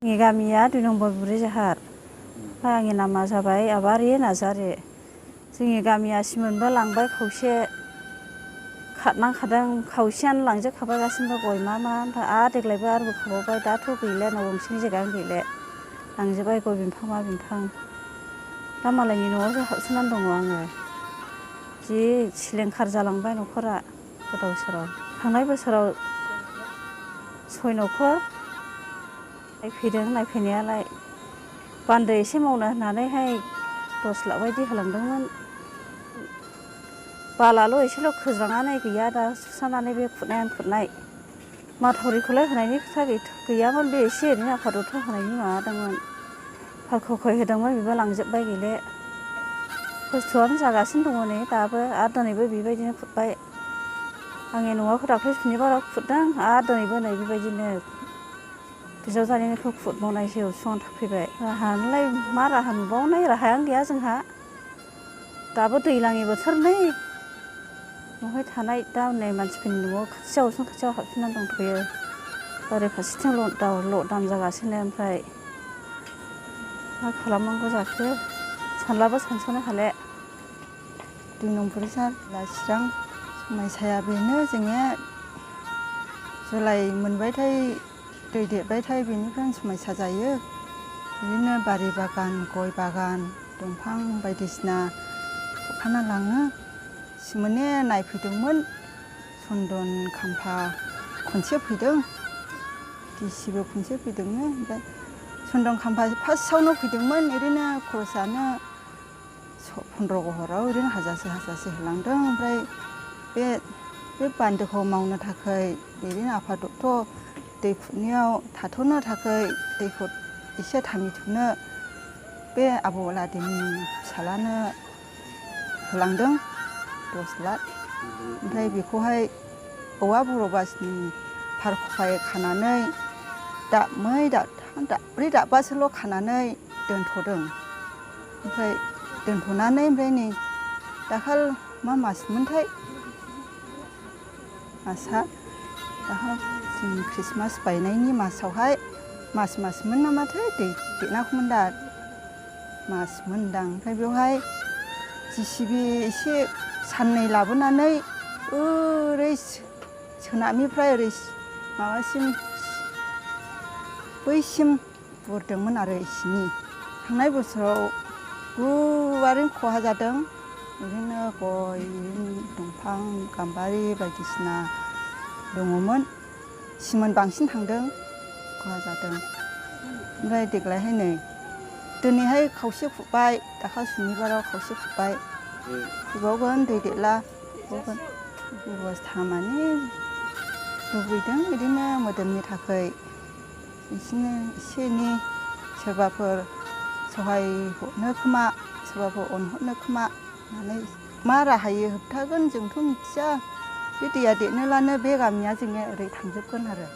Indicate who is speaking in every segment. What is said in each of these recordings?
Speaker 1: जोंनि गामिया 2 नम्बर बुरिजाहार। आंनि नामा जाबाय आबारि नार्जारि। जोंनि गामिया सिमोनबो लांबाय खावसे खारनांखादों, खावसेयानो लांजोबखाबाय गासिबो गय मा ओमफ्राय आरो देग्लायबो आरो बोखाबावबाय। दाथ' गैला, न' गंसेनि जायगायानो गैला, लांजोब्बाय गय बिफां मा बिफां। दा मालायनि न'आवसो हाबसोनानै दङ आङो। जि सिलिंखार जालांबाय न'खरा गोदाव सोराव। थांनाय बोसोराव 6 न'खर नायफैदों नायफैनायालाय। बान्दो एसे मावनो होननानैहाय 10 लाख बायदि होलांदोंमोन। बालाल' एसेल' खोज्रांनानै गैया, दा सुस्रांनानै बे खुरनायानो खुरनाय। माथावरिखौलाय होनायनि खोथा गैयामोन, बे एसे एनै आफादत होनायनि माबादोंमोन। फारख'खय होदोंमोन, बेबो लांजोब्बाय गैले। खस्थ'आनो जागासिनो दङ नै दाबो, आरो दिनैबो बेबायदिनो खुरबाय। आंनि न'आवखौ दाख्लै सुनिबाराव खुरदों, आरो दिनैबो नै बेबायदिनो बिजावजालिनिखौ खुरबावनायसो उसुङाव थाफैबाय। राहायालाय मा राहा नुबावनाय, राहायानो गैया जोंहा। दाबो दैज्लांनि बोथोर नै, न'हाय थानाय दा नै मानसिफोरनि न'आव खाथियाव उसुं खाथियाव हाबफिननानै दंथ'यो। ओरै फारसेथिं लकडाउन जागासिनो, ओमफ्राय मा खालामनांगौ जाखो सानलाबो सानस'नो हाला।
Speaker 2: 2 नम्बर चिरां समयसाया बेनो जोंनिया जुलाइ मोनबाथाय दै देरबाथाय बेनिफ्रायनो समयसा जायो। बिदिनो बारि बागान, गय बागान, दंफां बायदिसिना खुरखाना लाङो। सिमोनने नायफैदोंमोन, चन्दन खाम्फा खनसे फैदों, डिसिबो खनसे फैदोंमोन। ओमफ्राय चन्दन खाम्फा फार्स्टआवनो फैदोंमोन, ओरैनो खरसानो 15 घराव ओरैनो हाजारसे होलांदों। ओमफ्राय बे बान्दोखौ मावनो थाखाय ओरैनो आफादत्त दै खुरनायाव थाथ'नो थाखाय दैखौ एसे थामिथ'नो बे आबौ लादेननि फिसाज्लानो होलांदों 10 लाख। ओमफ्राय बेखौहाय औवा बर' बासनि फारख'फाय खानानै दाबनै दाबथाम दाबब्रै दाबबासोल' खानानै दोनथ'दों। ओमफ्राय दोनथ'नानै ओमफ्राय नै दाखाल मा मासमोनथाय, मासआ दाखाल जों ख्रिस्टमास बायनायनि मासावहाय मासमोन नामाथाय, दै देरनांगौमोन दा मासमोनदां। ओमफ्राय बेवहाय JCB एसे साननै लाबोनानै ओरै सोनाबनिफ्राय ओरै माबासिम बैसिम बुरदोंमोन आरो इसिनि। थांनाय बोसोराव गुवारैनो खहा जादों। ओरैनो गय, दंफां गाम्बारि बायदिसिना दङमोन। सिमोन बांसिन थांदों, खहा जादों। ओमफ्राय देग्लायहाय नै दिनैहाय खावसे खुरबाय, दाखालि सुनिबाराव खावसे खुरबाय, खुरबावगोन दै देरला खुरबावगोन। बेबस्था माने लुबैदों बिदिनो मोदोमनि थाखाय बिदिनो एसे एनै सोरबाफोर सहाय हरनो खोमा, सोरबाफोर अनहरनो खोमा होननानै। मा राहायै होबथागोन जोंथ' मिथिया। बे दैया देरनोलानो बे गामिया जोंनिया ओरै थांजोबगोन आरो।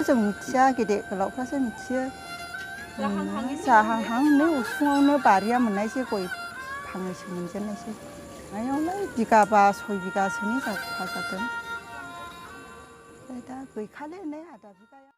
Speaker 2: जों मिथिया, गेदेर गोलावफ्रासो मिथियो। जाहांहां नै उसुङावनो बारिया मोननायसै, गय फांनैसो मोनजेननायसै। थांनायावलाय बिगाबा 6 बिगासोनि खहा जादों। ओमफ्राय दा गैखाले नै आधा बिगाया।